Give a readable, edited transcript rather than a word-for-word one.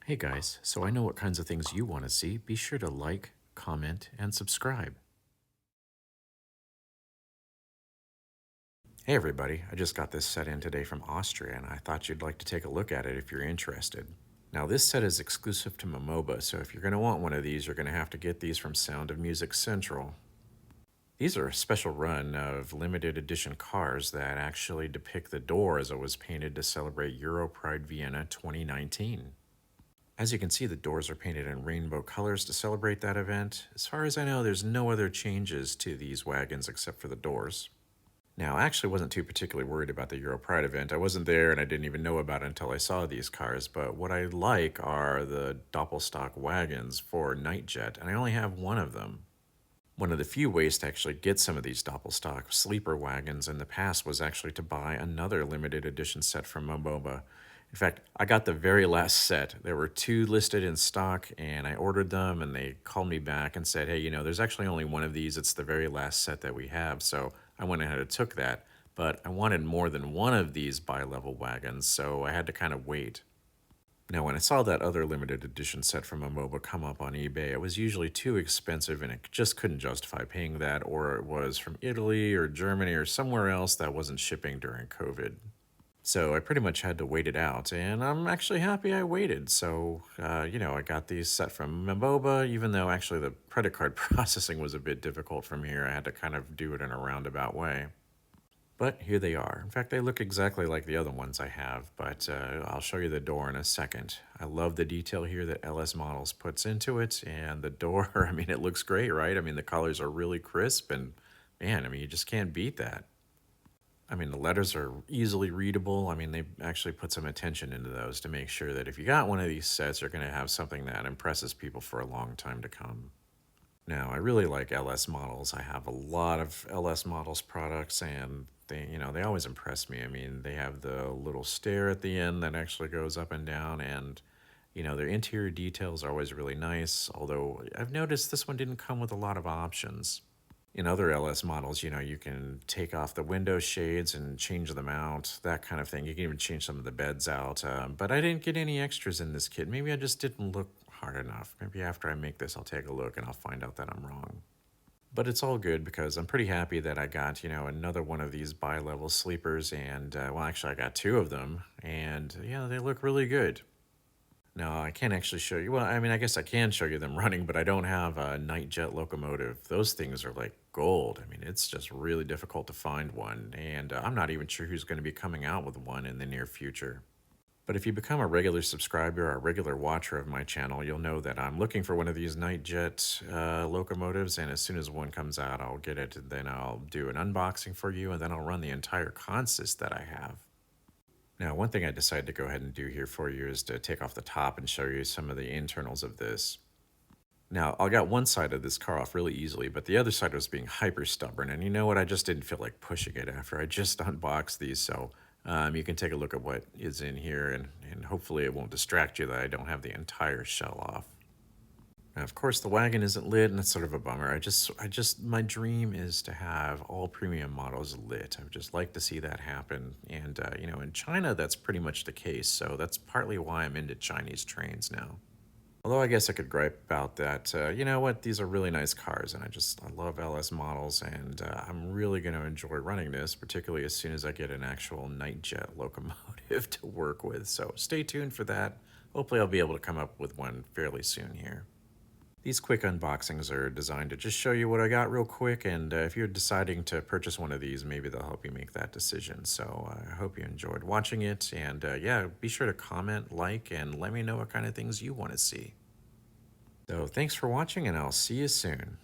Hey guys, so I know what kinds of things you want to see. Be sure to like, comment, and subscribe. Hey everybody, I just got this set in today from Austria and I thought you'd like to take a look at it if you're interested. Now this set is exclusive to Memoba, so if you're going to want one of these, you're going to have to get these from Sound of Music Central. These are a special run of limited edition cars that actually depict the door as it was painted to celebrate Europride Vienna 2019. As you can see, the doors are painted in rainbow colors to celebrate that event. As far as I know, there's no other changes to these wagons except for the doors. Now, I actually wasn't too particularly worried about the Euro Pride event. I wasn't there and I didn't even know about it until I saw these cars, but what I like are the Doppelstock wagons for Nightjet, and I only have one of them. One of the few ways to actually get some of these Doppelstock sleeper wagons in the past was actually to buy another limited edition set from Memoba. In fact, I got the very last set. There were two listed in stock, and I ordered them, and they called me back and said, hey, there's actually only one of these. It's the very last set that we have. So I went ahead and took that, but I wanted more than one of these bi-level wagons, so I had to kind of wait. Now, when I saw that other limited edition set from Memoba come up on eBay, it was usually too expensive and it just couldn't justify paying that, or it was from Italy or Germany or somewhere else that wasn't shipping during COVID. So I pretty much had to wait it out, and I'm actually happy I waited. So, I got these set from Memoba, even though actually the credit card processing was a bit difficult from here. I had to kind of do it in a roundabout way. But here they are. In fact, they look exactly like the other ones I have, but I'll show you the door in a second. I love the detail here that LS Models puts into it, and the door, I mean, it looks great, right? I mean, the colors are really crisp, and man, I mean, you just can't beat that. I mean, the letters are easily readable. I mean, they actually put some attention into those to make sure that if you got one of these sets, you're going to have something that impresses people for a long time to come. Now, I really like LS Models. I have a lot of LS Models products, and they always impress me. I mean, they have the little stair at the end that actually goes up and down, and their interior details are always really nice, although I've noticed this one didn't come with a lot of options. In other LS models, you can take off the window shades and change them out, that kind of thing. You can even change some of the beds out. But I didn't get any extras in this kit. Maybe I just didn't look hard enough. Maybe after I make this, I'll take a look and I'll find out that I'm wrong. But it's all good because I'm pretty happy that I got, another one of these bi-level sleepers. And, well, actually, I got two of them. And, they look really good. No, I can't actually show you. Well, I mean, I guess I can show you them running, but I don't have a Nightjet locomotive. Those things are like gold. I mean, it's just really difficult to find one, and I'm not even sure who's going to be coming out with one in the near future. But if you become a regular subscriber or a regular watcher of my channel, you'll know that I'm looking for one of these Nightjet locomotives, and as soon as one comes out, I'll get it, and then I'll do an unboxing for you, and then I'll run the entire consist that I have. Now, one thing I decided to go ahead and do here for you is to take off the top and show you some of the internals of this. Now, I got one side of this car off really easily, but the other side was being hyper stubborn, and you know what? I just didn't feel like pushing it after I just unboxed these, so you can take a look at what is in here, and hopefully it won't distract you that I don't have the entire shell off. Now, of course, the wagon isn't lit, and it's sort of a bummer. My dream is to have all premium models lit. I would just like to see that happen. And, in China, that's pretty much the case. So that's partly why I'm into Chinese trains now. Although I guess I could gripe about that. You know what? These are really nice cars, and I love LS models, and I'm really going to enjoy running this, particularly as soon as I get an actual Nightjet locomotive to work with. So stay tuned for that. Hopefully I'll be able to come up with one fairly soon here. These quick unboxings are designed to just show you what I got real quick, and if you're deciding to purchase one of these, maybe they'll help you make that decision. So I hope you enjoyed watching it, and be sure to comment, like, and let me know what kind of things you want to see. So thanks for watching, and I'll see you soon.